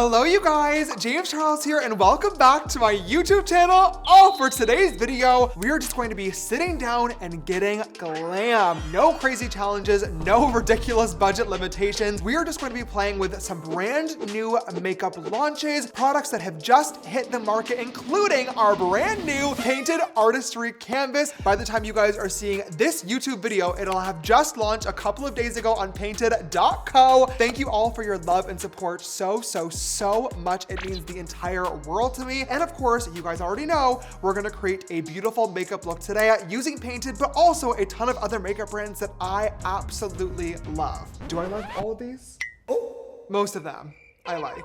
Hello you guys, James Charles here and welcome back to my YouTube channel. For today's video, we are just going to be sitting down and getting glam. No crazy challenges, no ridiculous budget limitations. We are just going to be playing with some brand new makeup launches, products that have just hit the market, including our brand new painted Artistry canvas. By the time you guys are seeing this YouTube video, it'll have just launched a couple of days ago on painted.co. Thank you all for your love and support so much. It means the entire world to me. And of course, you guys already know, we're gonna create a beautiful makeup look today using Painted, but also a ton of other makeup brands that I absolutely love. Do I love all of these? Oh, most of them I like.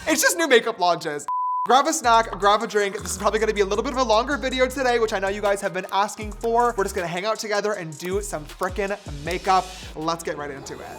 It's just new makeup launches. Grab a snack, grab a drink. This is probably gonna be a little bit of a longer video today, which I know you guys have been asking for. We're just gonna hang out together and do some frickin' makeup. Let's get right into it.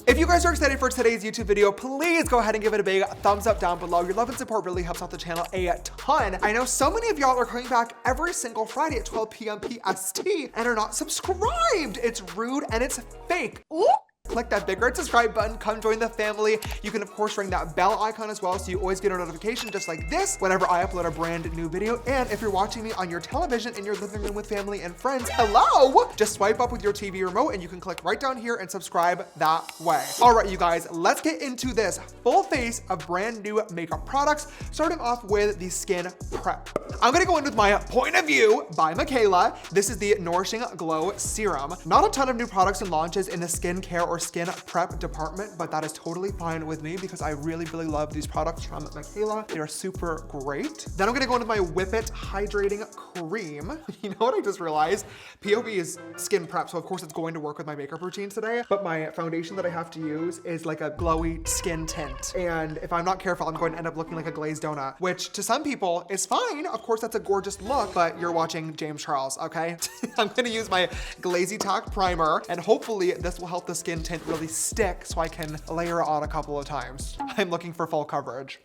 If you guys are excited for today's YouTube video, please go ahead and give it a big thumbs up down below. Your love and support really helps out the channel a ton. I know so many of y'all are coming back every single Friday at 12 p.m. PST and are not subscribed. It's rude and it's fake. Ooh. Click that big red subscribe button, come join the family. You can of course ring that bell icon as well so you always get a notification just like this whenever I upload a brand new video. And if you're watching me on your television in your living room with family and friends, hello! Just swipe up with your TV remote and you can click right down here and subscribe that way. All right, you guys, let's get into this full face of brand new makeup products, starting off with the skin prep. I'm gonna go in with my Point of View by Michaela. This is the Nourishing Glow Serum. Not a ton of new products and launches in the skincare or skin prep department, but that is totally fine with me because I really love these products from Michaela. They are super great. Then I'm gonna go into my Whip It Hydrating Cream. You know what I just realized? POV is skin prep, so of course it's going to work with my makeup routine today, but my foundation that I have to use is like a glowy skin tint. And if I'm not careful, I'm going to end up looking like a glazed donut, which to some people is fine. Of course, that's a gorgeous look, but you're watching James Charles, okay? I'm gonna use my Glazy Tack Primer, and hopefully this will help the skin tint really stick so I can layer it on a couple of times. I'm looking for full coverage.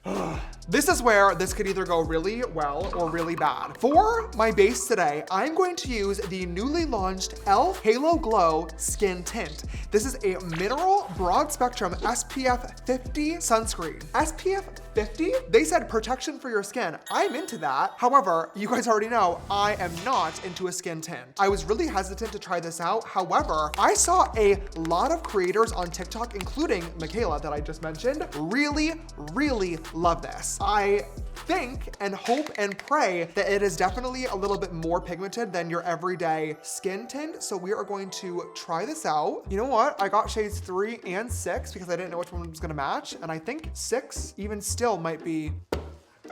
This is where this could either go really well or really bad. For my base today, I'm going to use the newly launched e.l.f. Halo Glow Skin Tint. This is a mineral broad spectrum SPF 50 sunscreen. SPF 50? They said protection for your skin. I'm into that. However, you guys already know I am not into a skin tint. I was really hesitant to try this out. However, I saw a lot of creators on TikTok, including Michaela that I just mentioned, really love this. I think and hope and pray that it is definitely a little bit more pigmented than your everyday skin tint. So we are going to try this out. You know what? I got shades 3 and 6 because I didn't know which one was gonna match. And I think 6 even still might be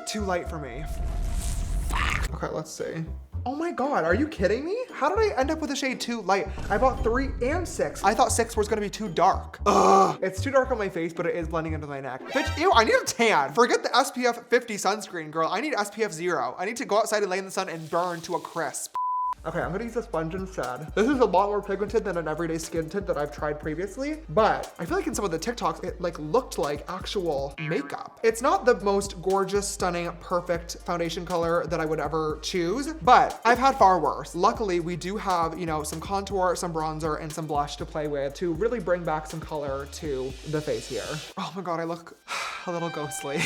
too light for me. Okay, let's see. Oh my God, are you kidding me? How did I end up with a shade too light? I bought 3 and 6. I thought 6 was gonna be too dark. Ugh, it's too dark on my face, but it is blending into my neck. Bitch, ew, I need a tan. Forget the SPF 50 sunscreen, girl. I need SPF 0. I need to go outside and lay in the sun and burn to a crisp. Okay, I'm gonna use a sponge instead. This is a lot more pigmented than an everyday skin tint that I've tried previously, but I feel like in some of the TikToks, it like looked like actual makeup. It's not the most gorgeous, stunning, perfect foundation color that I would ever choose, but I've had far worse. Luckily, we do have, you know, some contour, some bronzer, and some blush to play with to really bring back some color to the face here. Oh my God, I look a little ghostly.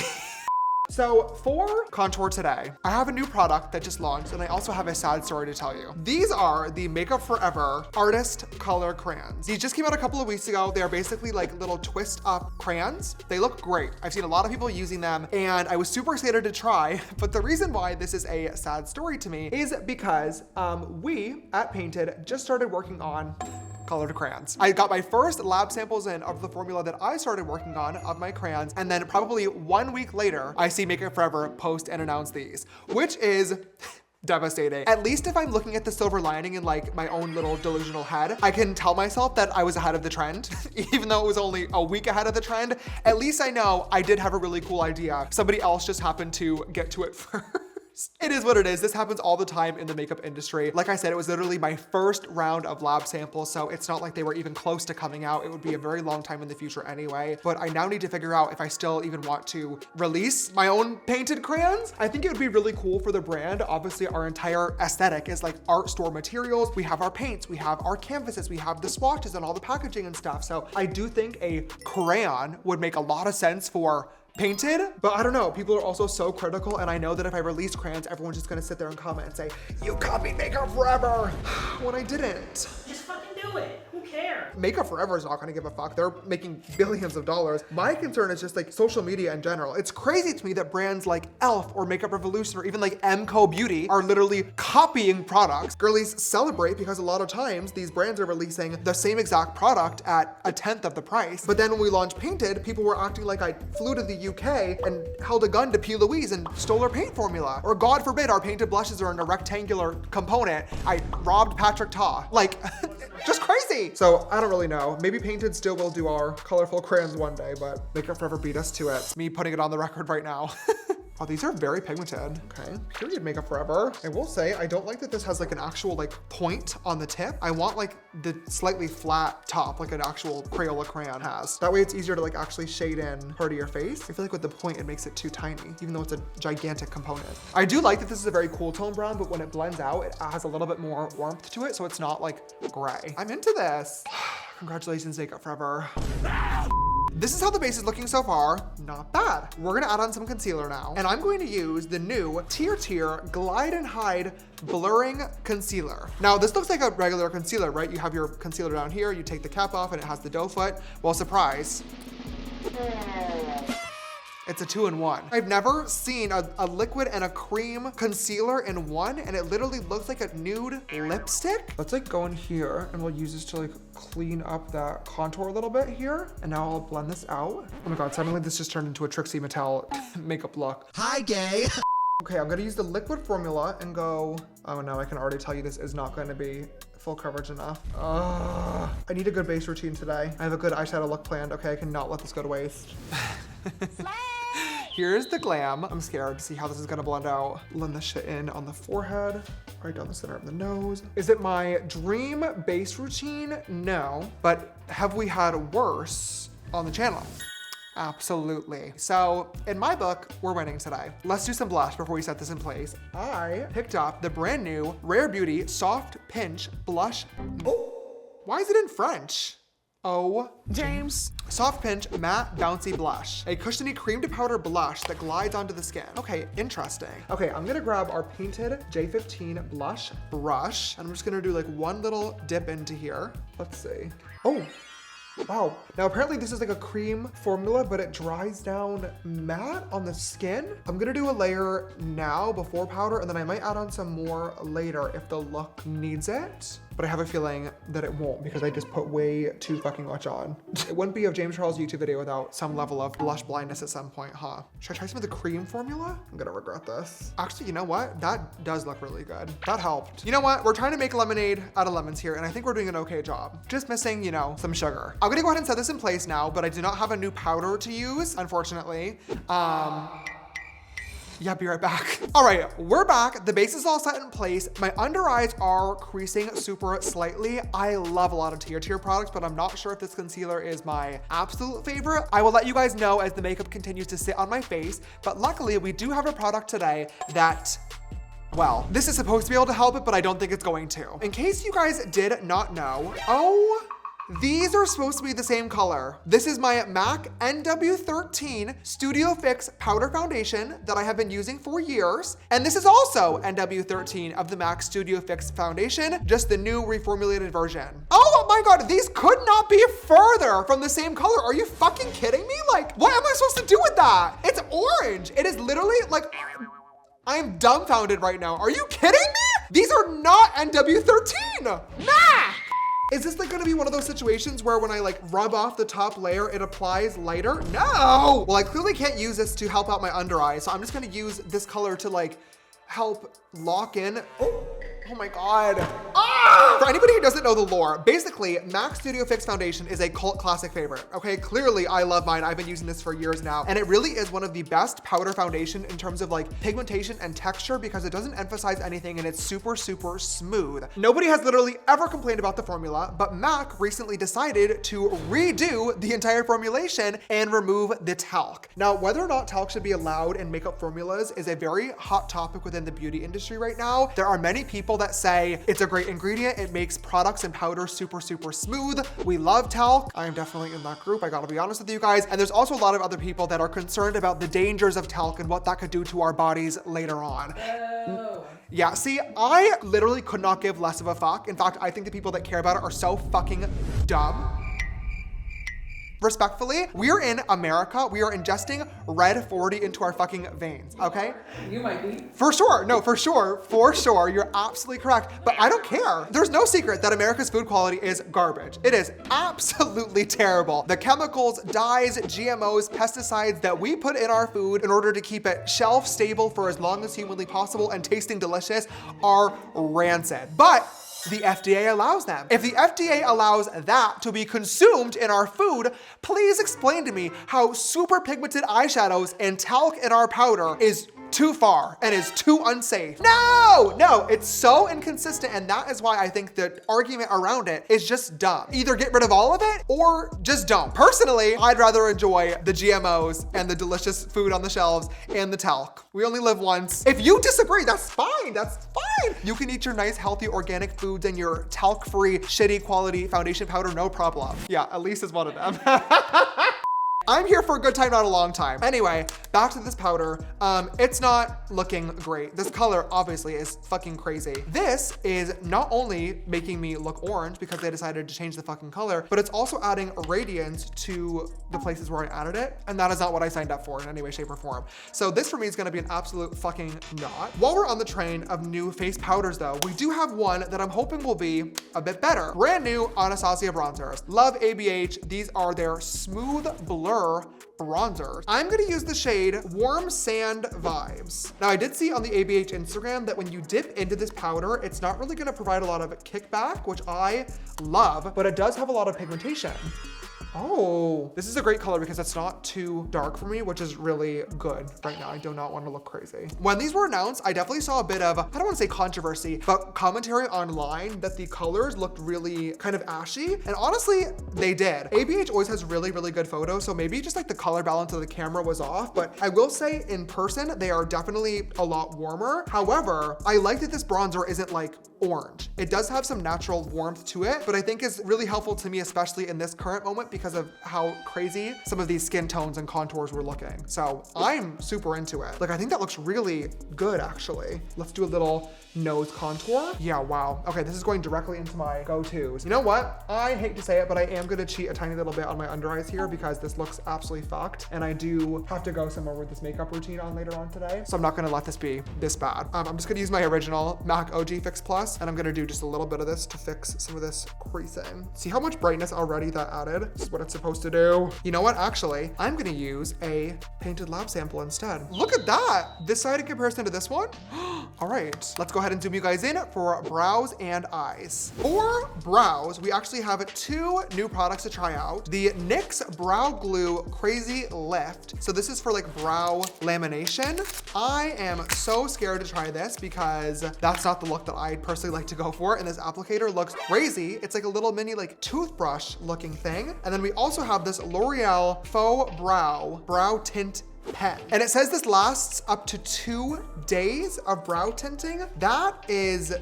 So for contour today, I have a new product that just launched and I also have a sad story to tell you. These are the Makeup Forever Artist Color Crayons. These just came out a couple of weeks ago. They are basically like little twist up crayons. They look great. I've seen a lot of people using them and I was super excited to try, but the reason why this is a sad story to me is because we at Painted just started working on colored crayons. I got my first lab samples in of the formula that I started working on of my crayons, and then probably 1 week later, I see Makeup Forever post and announce these, which is devastating. At least if I'm looking at the silver lining in like my own little delusional head, I can tell myself that I was ahead of the trend, even though it was only a week ahead of the trend. At least I know I did have a really cool idea. Somebody else just happened to get to it first. It is what it is. This happens all the time in the makeup industry. Like I said, it was literally my first round of lab samples, so it's not like they were even close to coming out. It would be a very long time in the future anyway, but I now need to figure out if I still even want to release my own painted crayons. I think it would be really cool for the brand. Obviously, our entire aesthetic is like art store materials. We have our paints, we have our canvases, we have the swatches and all the packaging and stuff. So I do think a crayon would make a lot of sense for painted, but I don't know. People are also so critical, and I know that if I release crayons, everyone's just gonna sit there and comment and say, "You copied Makeup Forever," when I didn't. Just fucking do it. Who cares? Makeup Forever is not gonna give a fuck. They're making billions of dollars. My concern is just like social media in general. It's crazy to me that brands like e.l.f. or Makeup Revolution or even like MCO Beauty are literally copying products. Girlies celebrate because a lot of times these brands are releasing the same exact product at a 10th of the price. But then when we launched Painted, people were acting like I flew to the UK and held a gun to P. Louise and stole her paint formula. Or God forbid, our painted blushes are in a rectangular component. I robbed Patrick Ta. Like, just crazy. So I don't really know. Maybe Painted still will do our colorful crayons one day, but Makeup Forever beat us to it. It's me putting it on the record right now. Oh, these are very pigmented. Okay, period Makeup Forever. I will say, I don't like that this has like an actual like point on the tip. I want like the slightly flat top, like an actual Crayola crayon has. That way it's easier to like actually shade in part of your face. I feel like with the point, it makes it too tiny, even though it's a gigantic component. I do like that this is a very cool tone brown, but when it blends out, it has a little bit more warmth to it, so it's not like gray. I'm into this. Congratulations, Makeup Forever. This is how the base is looking so far. Not bad. We're gonna add on some concealer now, and I'm going to use the new Tier Glide and Hide Blurring Concealer. Now, this looks like a regular concealer, right? You have your concealer down here, you take the cap off, and it has the doe foot. Well, surprise. It's a 2-in-1. I've never seen a liquid and a cream concealer in one, and it literally looks like a nude lipstick. Let's like go in here, and we'll use this to like clean up that contour a little bit here. And now I'll blend this out. Oh my God, suddenly this just turned into a Trixie Mattel makeup look. Hi, gay. Okay, I'm gonna use the liquid formula and go, oh no, I can already tell you this is not gonna be full coverage enough. I need a good base routine today. I have a good eyeshadow look planned. Okay, I cannot let this go to waste. Here's the glam. I'm scared to see how this is gonna blend out. Blend this shit in on the forehead, right down the center of the nose. Is it my dream base routine? No, but have we had worse on the channel? Absolutely. So in my book, we're winning today. Let's do some blush before we set this in place. I picked up the brand new Rare Beauty Soft Pinch Blush. Oh, why is it in French? Oh, James. Soft Pinch Matte Bouncy Blush. A cushiony cream to powder blush that glides onto the skin. Okay, interesting. Okay, I'm gonna grab our Painted J15 blush brush, and I'm just gonna do like one little dip into here. Let's see. Oh. Wow. Now apparently this is like a cream formula, but it dries down matte on the skin. I'm gonna do a layer now before powder, and then I might add on some more later if the look needs it. But I have a feeling that it won't because I just put way too fucking much on. It wouldn't be a James Charles YouTube video without some level of blush blindness at some point, huh? Should I try some of the cream formula? I'm gonna regret this. Actually, you know what? That does look really good. That helped. You know what? We're trying to make lemonade out of lemons here, and I think we're doing an okay job. Just missing, you know, some sugar. I'm gonna go ahead and set this in place now, but I do not have a new powder to use, unfortunately. Yeah, be right back. All right, we're back. The base is all set in place. My under eyes are creasing super slightly. I love a lot of Tier products, but I'm not sure if this concealer is my absolute favorite. I will let you guys know as the makeup continues to sit on my face, but luckily we do have a product today that, well, this is supposed to be able to help it, but I don't think it's going to. In case you guys did not know, these are supposed to be the same color. This is my MAC NW13 Studio Fix Powder Foundation that I have been using for years. And this is also NW13 of the MAC Studio Fix Foundation, just the new reformulated version. Oh my God, these could not be further from the same color. Are you fucking kidding me? Like, what am I supposed to do with that? It's orange. It is literally like, I am dumbfounded right now. Are you kidding me? These are not NW13. MAC! Is this like gonna be one of those situations where when I like rub off the top layer, it applies lighter? No! Well, I clearly can't use this to help out my under eye, so I'm just gonna use this color to like help lock in. Oh my God. Ah! For anybody who doesn't know the lore, basically, MAC Studio Fix Foundation is a cult classic favorite, okay? Clearly, I love mine. I've been using this for years now, and it really is one of the best powder foundation in terms of like pigmentation and texture because it doesn't emphasize anything and it's super, super smooth. Nobody has literally ever complained about the formula, but MAC recently decided to redo the entire formulation and remove the talc. Now, whether or not talc should be allowed in makeup formulas is a very hot topic within the beauty industry right now. There are many people that say it's a great ingredient. It makes products and powders super, super smooth. We love talc. I am definitely in that group. I gotta be honest with you guys. And there's also a lot of other people that are concerned about the dangers of talc and what that could do to our bodies later on. Oh. Yeah, see, I literally could not give less of a fuck. In fact, I think the people that care about it are so fucking dumb. Respectfully, we are in America. We are ingesting red 40 into our fucking veins, okay? You might be. For sure, no, for sure. You're absolutely correct, but I don't care. There's no secret that America's food quality is garbage. It is absolutely terrible. The chemicals, dyes, GMOs, pesticides that we put in our food in order to keep it shelf stable for as long as humanly possible and tasting delicious are rancid. But the FDA allows them. If the FDA allows that to be consumed in our food, please explain to me how super pigmented eyeshadows and talc in our powder is too far and is too unsafe. No, it's so inconsistent, and that is why I think the argument around it is just dumb. Either get rid of all of it or just don't. Personally, I'd rather enjoy the GMOs and the delicious food on the shelves and the talc. We only live once. If you disagree, that's fine, You can eat your nice, healthy, organic foods and your talc-free, shitty quality foundation powder, no problem. Yeah, Elise is one of them. I'm here for a good time, not a long time. Anyway, back to this powder. It's not looking great. This color obviously is fucking crazy. This is not only making me look orange because they decided to change the fucking color, but it's also adding radiance to the places where I added it. And that is not what I signed up for in any way, shape, or form. So this for me is gonna be an absolute fucking not. While we're on the train of new face powders though, we do have one that I'm hoping will be a bit better. Brand new Anastasia bronzers. Love ABH. These are their Smooth Blur bronzers. I'm gonna use the shade Warm Sand Vibes. Now I did see on the ABH Instagram that when you dip into this powder, it's not really gonna provide a lot of kickback, which I love, but it does have a lot of pigmentation. Oh, this is a great color because it's not too dark for me, which is really good right now. I do not want to look crazy. When these were announced, I definitely saw a bit of, I don't want to say controversy, but commentary online that the colors looked really kind of ashy. And honestly, they did. ABH always has really, really good photos. So maybe just like the color balance of the camera was off, but I will say in person, they are definitely a lot warmer. However, I like that this bronzer isn't like orange. It does have some natural warmth to it, but I think is really helpful to me, especially in this current moment because of how crazy some of these skin tones and contours were looking. So I'm super into it. Like, I think that looks really good actually. Let's do a little nose contour. Yeah, wow. Okay, this is going directly into my go-tos. You know what? I hate to say it, but I am gonna cheat a tiny little bit on my under eyes here because this looks absolutely fucked. And I do have to go somewhere with this makeup routine on later on today. So I'm not gonna let this be this bad. I'm just gonna use my original MAC OG Fix Plus, and I'm gonna do just a little bit of this to fix some of this creasing. See how much brightness already that added? This is what it's supposed to do. You know what? Actually, I'm gonna use a painted lab sample instead. Look at that. This side in comparison to this one. All right, let's go ahead and zoom you guys in for brows and eyes. For brows, we actually have 2 new products to try out. The NYX Brow Glue Crazy Lift. So this is for like brow lamination. I am so scared to try this because that's not the look that I personally like to go for. And this applicator looks crazy. It's like a little mini like toothbrush looking thing. And then we also have this L'Oreal Faux Brow Tint pen. And it says this lasts up to 2 days of brow tinting. That is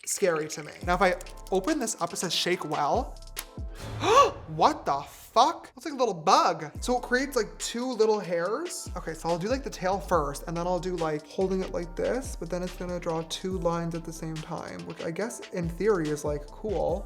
scary to me. Now, if I open this up, it says shake well. What the fuck? That's like a little bug. So it creates like 2 little hairs. Okay, so I'll do like the tail first, and then I'll do like holding it like this, but then it's gonna draw 2 lines at the same time, which I guess in theory is like cool.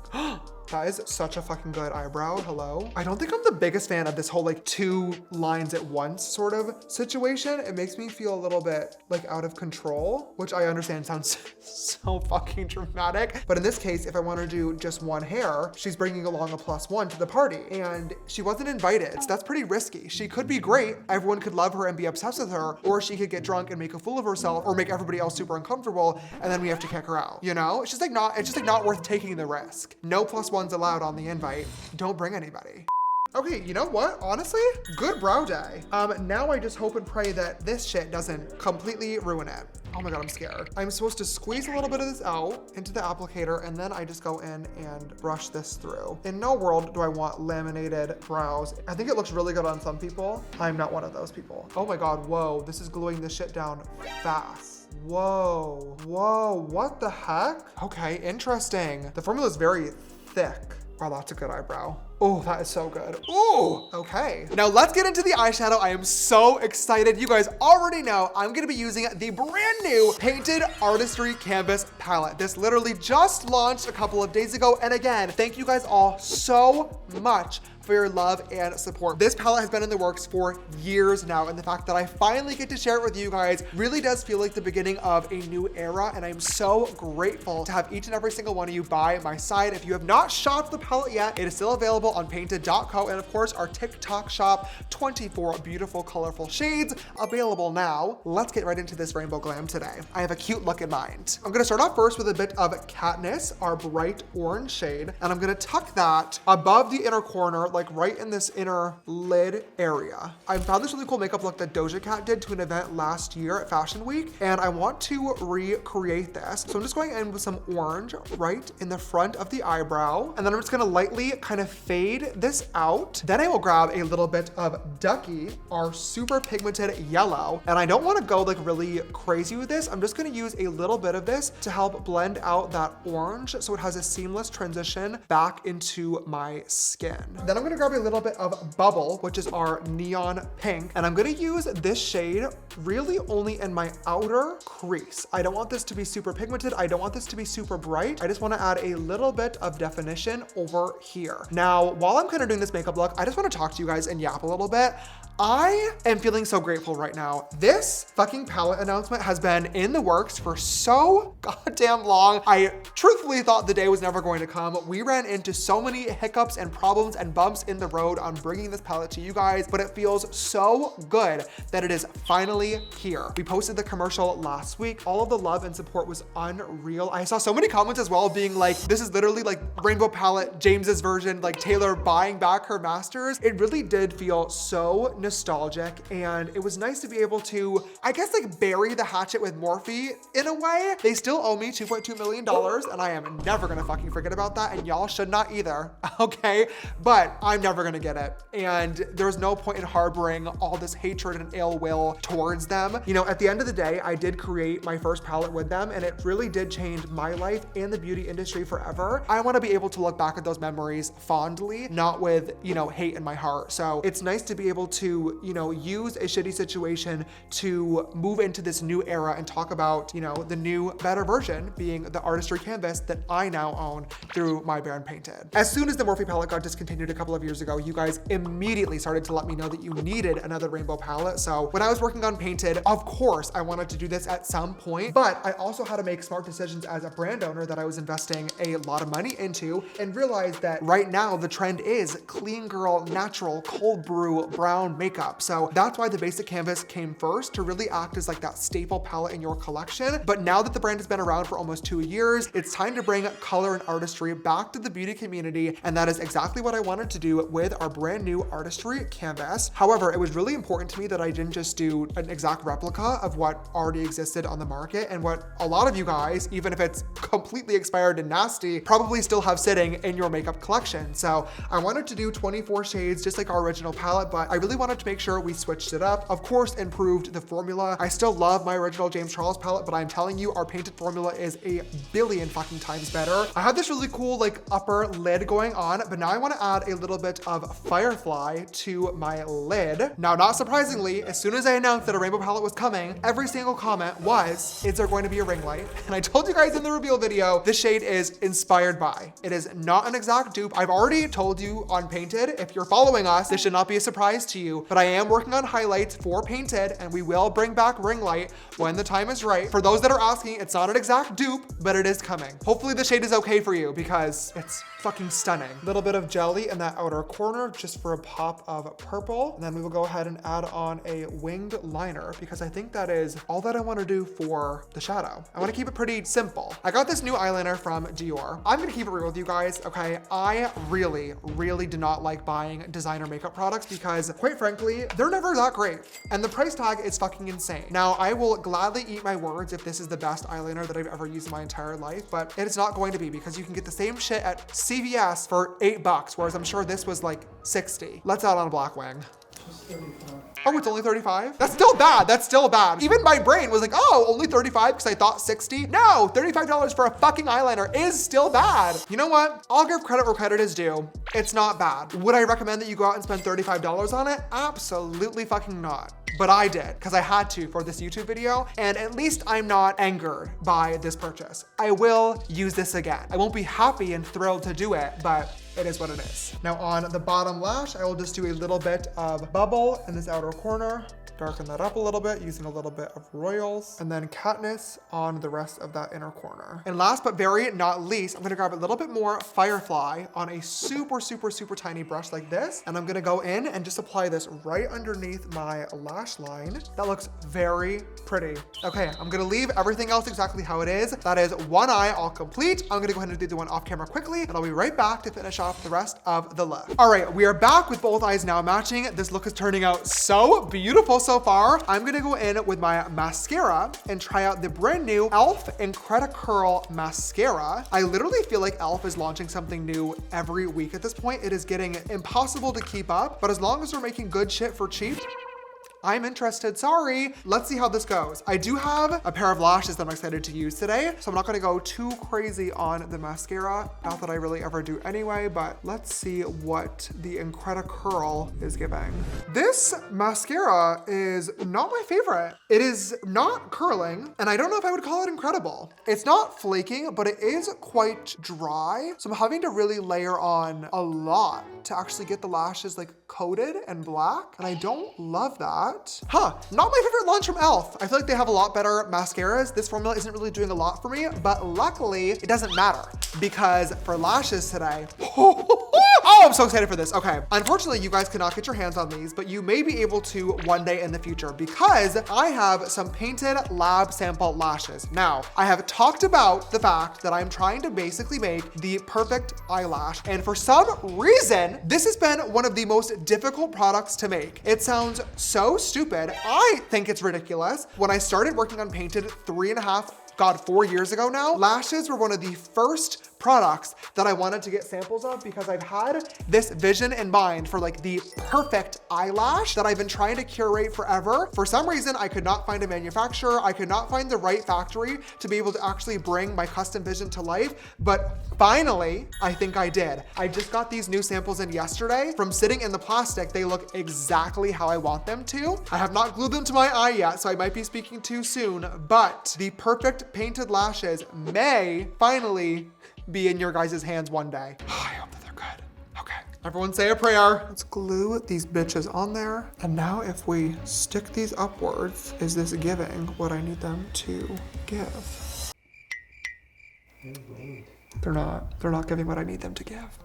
That is such a fucking good eyebrow. Hello. I don't think I'm the biggest fan of this whole like 2 lines at once sort of situation. It makes me feel a little bit like out of control, which I understand sounds so fucking dramatic. But in this case, if I want to do just one hair, she's bringing along a +1 to the party and she wasn't invited. So that's pretty risky. She could be great. Everyone could love her and be obsessed with her, or she could get drunk and make a fool of herself or make everybody else super uncomfortable. And then we have to kick her out. You know, it's just like not worth taking the risk. No +1s allowed on the invite. Don't bring anybody. Okay, you know what? Honestly, good brow day. Now I just hope and pray that this shit doesn't completely ruin it. Oh my God, I'm scared. I'm supposed to squeeze a little bit of this out into the applicator and then I just go in and brush this through. In no world do I want laminated brows. I think it looks really good on some people. I'm not one of those people. Oh my God, whoa, this is gluing this shit down fast. Whoa, what the heck? Okay, interesting. The formula is very thick. Wow, that's a good eyebrow. Oh, that is so good. Ooh, okay. Now let's get into the eyeshadow. I am so excited. You guys already know I'm gonna be using the brand new Painted Artistry Canvas palette. This literally just launched a couple of days ago. And again, thank you guys all so much for your love and support. This palette has been in the works for years now, and the fact that I finally get to share it with you guys really does feel like the beginning of a new era, and I'm so grateful to have each and every single one of you by my side. If you have not shopped the palette yet, it is still available on painted.co, and of course our TikTok shop. 24 beautiful, colorful shades available now. Let's get right into this rainbow glam today. I have a cute look in mind. I'm gonna start off first with a bit of Katniss, our bright orange shade, and I'm gonna tuck that above the inner corner, like right in this inner lid area. I found this really cool makeup look that Doja Cat did to an event last year at Fashion Week, and I want to recreate this. So I'm just going in with some orange right in the front of the eyebrow, and then I'm just gonna lightly kind of fade this out. Then I will grab a little bit of Ducky, our super pigmented yellow, and I don't want to go like really crazy with this. I'm just gonna use a little bit of this to help blend out that orange so it has a seamless transition back into my skin. Then I'm gonna grab a little bit of Bubble, which is our neon pink, and I'm gonna use this shade really only in my outer crease. I don't want this to be super pigmented. I don't want this to be super bright. I just wanna add a little bit of definition over here. Now, while I'm kind of doing this makeup look, I just wanna talk to you guys and yap a little bit. I am feeling so grateful right now. This fucking palette announcement has been in the works for so goddamn long. I truthfully thought the day was never going to come. We ran into so many hiccups and problems and bumps in the road on bringing this palette to you guys, but it feels so good that it is finally here. We posted the commercial last week. All of the love and support was unreal. I saw so many comments as well being like, this is literally like Rainbow Palette, James's version, like Taylor buying back her masters. It really did feel so nostalgic, and it was nice to be able to, I guess, like bury the hatchet with Morphe in a way. They still owe me $2.2 million, and I am never gonna fucking forget about that, and y'all should not either, okay? But I'm never gonna get it, and there's no point in harboring all this hatred and ill will towards them. You know, at the end of the day, I did create my first palette with them, and it really did change my life and the beauty industry forever. I wanna be able to look back at those memories fondly, not with, you know, hate in my heart. So it's nice to be able to, you know, use a shitty situation to move into this new era and talk about, you know, the new, better version being the Artistry Canvas that I now own through my brand Painted. As soon as the Morphe palette got discontinued a couple of years ago, you guys immediately started to let me know that you needed another rainbow palette. So when I was working on Painted, of course, I wanted to do this at some point, but I also had to make smart decisions as a brand owner that I was investing a lot of money into, and realized that right now the trend is clean girl, natural, cold brew, brown makeup. So that's why the basic canvas came first, to really act as like that staple palette in your collection. But now that the brand has been around for almost 2 years, it's time to bring color and artistry back to the beauty community. And that is exactly what I wanted to do with our brand new Artistry Canvas. However, it was really important to me that I didn't just do an exact replica of what already existed on the market and what a lot of you guys, even if it's completely expired and nasty, probably still have sitting in your makeup collection. So I wanted to do 24 shades just like our original palette, but I really wanted wanted to make sure we switched it up. Of course, improved the formula. I still love my original James Charles palette, but I'm telling you, our painted formula is a billion fucking times better. I had this really cool like upper lid going on, but now I want to add a little bit of Firefly to my lid. Now, not surprisingly, as soon as I announced that a rainbow palette was coming, every single comment was, is there going to be a ring light? And I told you guys in the reveal video, this shade is inspired by. It is not an exact dupe. I've already told you on Painted, if you're following us, this should not be a surprise to you, but I am working on highlights for Painted, and we will bring back ring light when the time is right. For those that are asking, it's not an exact dupe, but it is coming. Hopefully the shade is okay for you because it's fucking stunning. A little bit of jelly in that outer corner just for a pop of purple. And then we will go ahead and add on a winged liner because I think that is all that I want to do for the shadow. I want to keep it pretty simple. I got this new eyeliner from Dior. I'm going to keep it real with you guys, okay? I really do not like buying designer makeup products because quite frankly, they're never that great. And the price tag is fucking insane. Now, I will gladly eat my words if this is the best eyeliner that I've ever used in my entire life, but it is not going to be because you can get the same shit at CVS for $8, whereas I'm sure this was like 60. Let's add on a black wing. Oh, it's only 35? That's still bad. That's still bad. Even my brain was like, oh, only 35 because I thought 60. No, $35 for a fucking eyeliner is still bad. You know what? I'll give credit where credit is due. It's not bad. Would I recommend that you go out and spend $35 on it? Absolutely fucking not. But I did because I had to for this YouTube video, and at least I'm not angered by this purchase. I will use this again. I won't be happy and thrilled to do it, but it is what it is. Now on the bottom lash, I will just do a little bit of bubble in this outer corner. Darken that up a little bit using a little bit of Royals, and then Katniss on the rest of that inner corner. And last but very not least, I'm gonna grab a little bit more Firefly on a super tiny brush like this, and I'm gonna go in and just apply this right underneath my lash line. That looks very pretty. Okay, I'm gonna leave everything else exactly how it is. That is one eye all complete. I'm gonna go ahead and do the one off camera quickly, and I'll be right back to finish off the rest of the look. All right, we are back with both eyes now matching. This look is turning out so beautiful so far. I'm gonna go in with my mascara and try out the brand new e.l.f. Incredi-Curl Mascara. I literally feel like e.l.f. is launching something new every week at this point. It is getting impossible to keep up, but as long as we're making good shit for cheap, I'm interested. Sorry. Let's see how this goes. I do have a pair of lashes that I'm excited to use today, so I'm not gonna go too crazy on the mascara. Not that I really ever do anyway, but let's see what the Incredi-Curl is giving. This mascara is not my favorite. It is not curling, and I don't know if I would call it incredible. It's not flaking, but it is quite dry, so I'm having to really layer on a lot to actually get the lashes like coated and black, and I don't love that. Not my favorite launch from e.l.f. I feel like they have a lot better mascaras. This formula isn't really doing a lot for me, but luckily it doesn't matter because for lashes today, oh, I'm so excited for this. Okay, unfortunately you guys cannot get your hands on these, but you may be able to one day in the future because I have some Painted lab sample lashes. Now, I have talked about the fact that I'm trying to basically make the perfect eyelash, and for some reason, this has been one of the most difficult products to make. It sounds so stupid. I think it's ridiculous. When I started working on Painted 4 years ago now, lashes were one of the first products that I wanted to get samples of because I've had this vision in mind for like the perfect eyelash that I've been trying to curate forever. For some reason, I could not find a manufacturer. I could not find the right factory to be able to actually bring my custom vision to life. But finally, I think I did. I just got these new samples in yesterday. From sitting in the plastic, they look exactly how I want them to. I have not glued them to my eye yet, so I might be speaking too soon, but the perfect Painted lashes may finally be in your guys' hands one day. I hope that they're good. Okay, everyone say a prayer. Let's glue these bitches on there. And now if we stick these upwards, is this giving what I need them to give? They're not giving what I need them to give.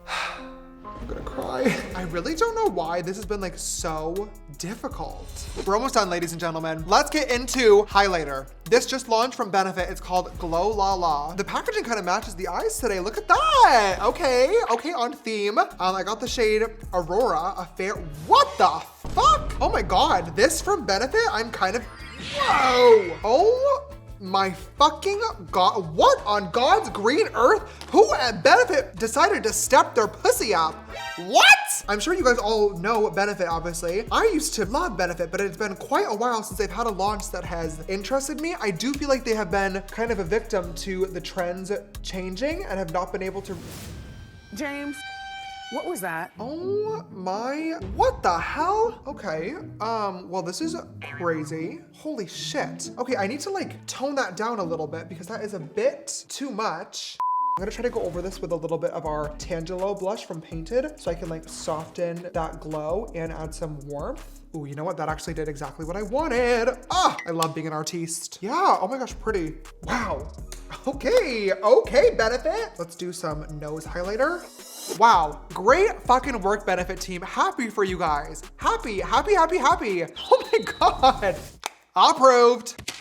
I'm gonna cry. I really don't know why this has been like so difficult. We're almost done, ladies and gentlemen. Let's get into highlighter. This just launched from Benefit. It's called Glow La La. The packaging kind of matches the eyes today. Look at that. Okay, on theme. I got the shade Aurora, a fair, what the fuck? Oh my God, this from Benefit, I'm kind of, whoa. Oh my fucking God, what on God's green earth? Who at Benefit decided to step their pussy up? What? I'm sure you guys all know Benefit, obviously. I used to love Benefit, but it's been quite a while since they've had a launch that has interested me. I do feel like they have been kind of a victim to the trends changing and have not been able to. James, what was that? Oh my, what the hell? Okay, well, this is crazy. Holy shit. Okay, I need to like tone that down a little bit because that is a bit too much. I'm gonna try to go over this with a little bit of our Tangelo blush from Painted so I can like soften that glow and add some warmth. Ooh, you know what? That actually did exactly what I wanted. Ah, I love being an artiste. Yeah, oh my gosh, pretty. Wow. Okay, Benefit. Let's do some nose highlighter. Wow, great fucking work, Benefit team. Happy for you guys. Happy. Oh my God. Approved.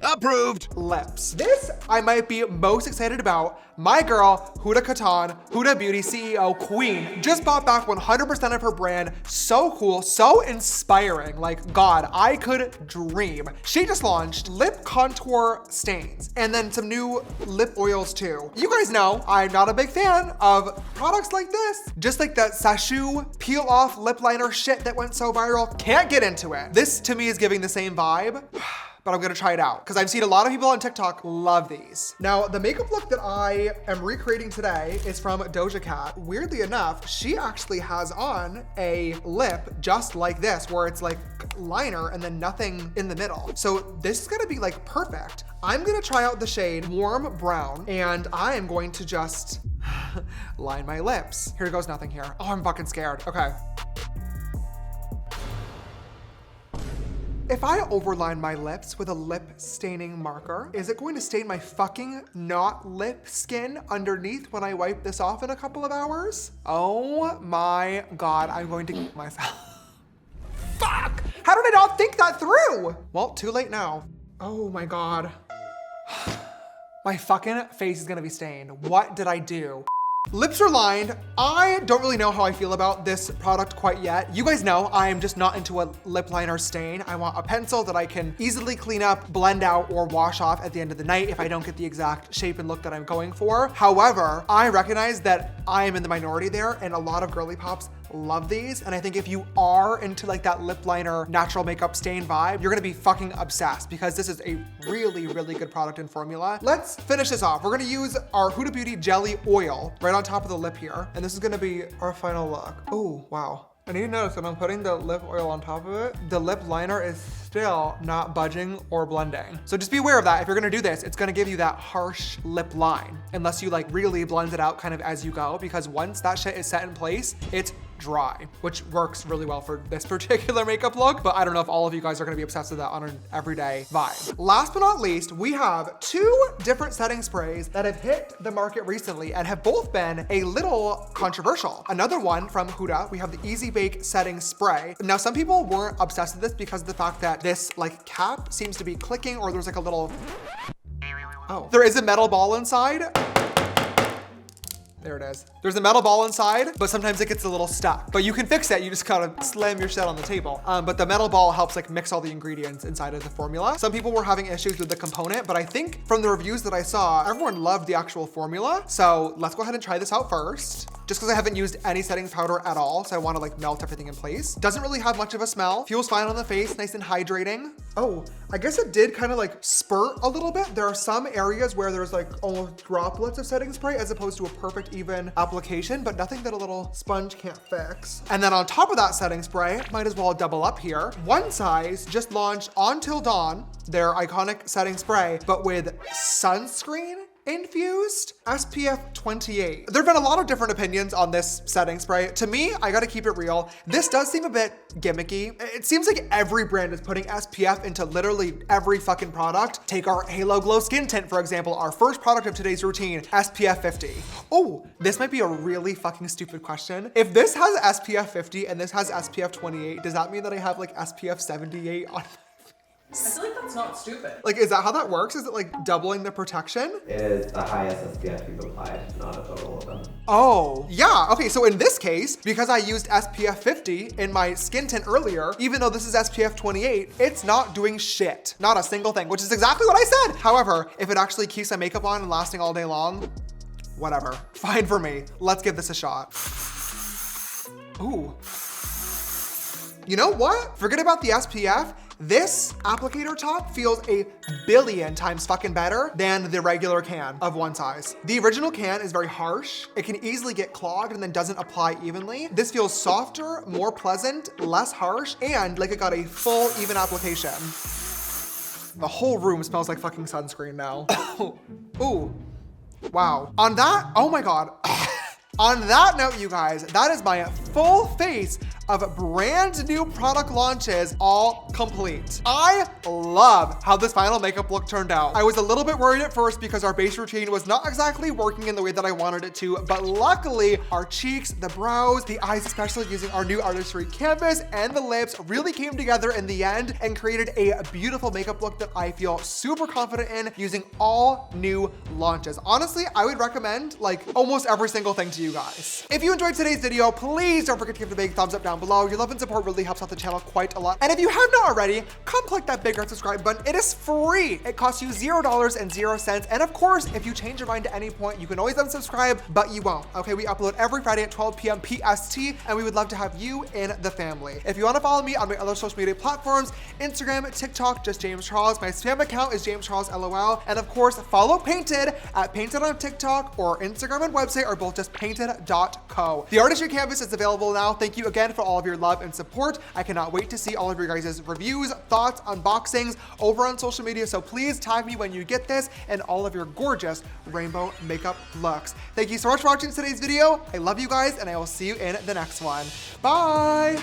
Approved. Lips. This I might be most excited about. My girl, Huda Katan, Huda Beauty CEO Queen, just bought back 100% of her brand. So cool, so inspiring. Like, God, I could dream. She just launched lip contour stains and then some new lip oils too. You guys know I'm not a big fan of products like this. Just like that Sashu peel off lip liner shit that went so viral. Can't get into it. This to me is giving the same vibe. But I'm gonna try it out because I've seen a lot of people on TikTok love these. Now, the makeup look that I am recreating today is from Doja Cat. Weirdly enough, she actually has on a lip just like this, where it's like liner and then nothing in the middle. So this is gonna be like perfect. I'm gonna try out the shade Warm Brown and I am going to just line my lips. Here goes nothing here. Oh, I'm fucking scared. Okay. If I overline my lips with a lip staining marker, is it going to stain my fucking not lip skin underneath when I wipe this off in a couple of hours? Oh my God, I'm going to kill myself. Fuck! How did I not think that through? Well, too late now. Oh my God. My fucking face is gonna be stained. What did I do? Lips are lined. I don't really know how I feel about this product quite yet. You guys know I am just not into a lip liner stain. I want a pencil that I can easily clean up, blend out, or wash off at the end of the night if I don't get the exact shape and look that I'm going for. However, I recognize that I am in the minority there and a lot of girly pops love these. And I think if you are into like that lip liner, natural makeup stain vibe, you're gonna be fucking obsessed because this is a really, really good product and formula. Let's finish this off. We're gonna use our Huda Beauty Jelly Oil right on top of the lip here. And this is gonna be our final look. Oh, wow. I need to notice when I'm putting the lip oil on top of it, the lip liner is still not budging or blending. So just be aware of that. If you're gonna do this, it's gonna give you that harsh lip line unless you like really blend it out kind of as you go, because once that shit is set in place, it's dry, which works really well for this particular makeup look, but I don't know if all of you guys are gonna be obsessed with that on an everyday vibe. Last but not least, we have two different setting sprays that have hit the market recently and have both been a little controversial. Another one from Huda, we have the Easy Bake Setting Spray. Now, some people weren't obsessed with this because of the fact that this like cap seems to be clicking, or there's like a little, oh, there is a metal ball inside. There it is. There's a metal ball inside, but sometimes it gets a little stuck. But you can fix that. You just kind of slam your shit on the table. But the metal ball helps like mix all the ingredients inside of the formula. Some people were having issues with the component, but I think from the reviews that I saw, everyone loved the actual formula. So let's go ahead and try this out first. Just because I haven't used any setting powder at all, so I want to like melt everything in place. Doesn't really have much of a smell. Feels fine on the face, nice and hydrating. Oh, I guess it did kind of like spurt a little bit. There are some areas where there's like almost droplets of setting spray as opposed to a perfect even application, but nothing that a little sponge can't fix. And then on top of that setting spray, might as well double up here. One Size just launched Until Dawn, their iconic setting spray, but with sunscreen infused SPF 28. There have been a lot of different opinions on this setting spray. To me, I gotta keep it real. This does seem a bit gimmicky. It seems like every brand is putting SPF into literally every fucking product. Take our Halo Glow Skin Tint, for example, our first product of today's routine, SPF 50. Oh, this might be a really fucking stupid question. If this has SPF 50 and this has SPF 28, does that mean that I have like SPF 78 on? I feel like that's not stupid. Like, is that how that works? Is it like doubling the protection? It is the highest SPF you've applied, not a total of them. Oh, yeah. Okay, so in this case, because I used SPF 50 in my skin tint earlier, even though this is SPF 28, it's not doing shit. Not a single thing, which is exactly what I said. However, if it actually keeps my makeup on and lasting all day long, whatever. Fine for me. Let's give this a shot. Ooh. You know what? Forget about the SPF. This applicator top feels a billion times fucking better than the regular can of one size. The original can is very harsh. It can easily get clogged and then doesn't apply evenly. This feels softer, more pleasant, less harsh, and like it got a full even application. The whole room smells like fucking sunscreen now. Ooh, wow. On that, oh my God. On that note, you guys, that is my full face of brand new product launches all complete. I love how this final makeup look turned out. I was a little bit worried at first because our base routine was not exactly working in the way that I wanted it to, but luckily our cheeks, the brows, the eyes, especially using our new Artistry canvas, and the lips really came together in the end and created a beautiful makeup look that I feel super confident in using all new launches. Honestly, I would recommend like almost every single thing to you guys. If you enjoyed today's video, please don't forget to give it a big thumbs up down below. Your love and support really helps out the channel quite a lot. And if you have not already, come click that big red subscribe button. It is free. It costs you $0.00. And of course, if you change your mind at any point, you can always unsubscribe, but you won't. Okay, we upload every Friday at 12 p.m. PST, and we would love to have you in the family. If you want to follow me on my other social media platforms, Instagram, TikTok, just James Charles. My spam account is James Charles LOL. And of course, follow Painted at Painted on TikTok, or Instagram and website are both just painted.co. The Artistry canvas is available now. Thank you again for all of your love and support. I cannot wait to see all of your guys' reviews, thoughts, unboxings over on social media. So please tag me when you get this and all of your gorgeous rainbow makeup looks. Thank you so much for watching today's video. I love you guys, and I will see you in the next one. Bye.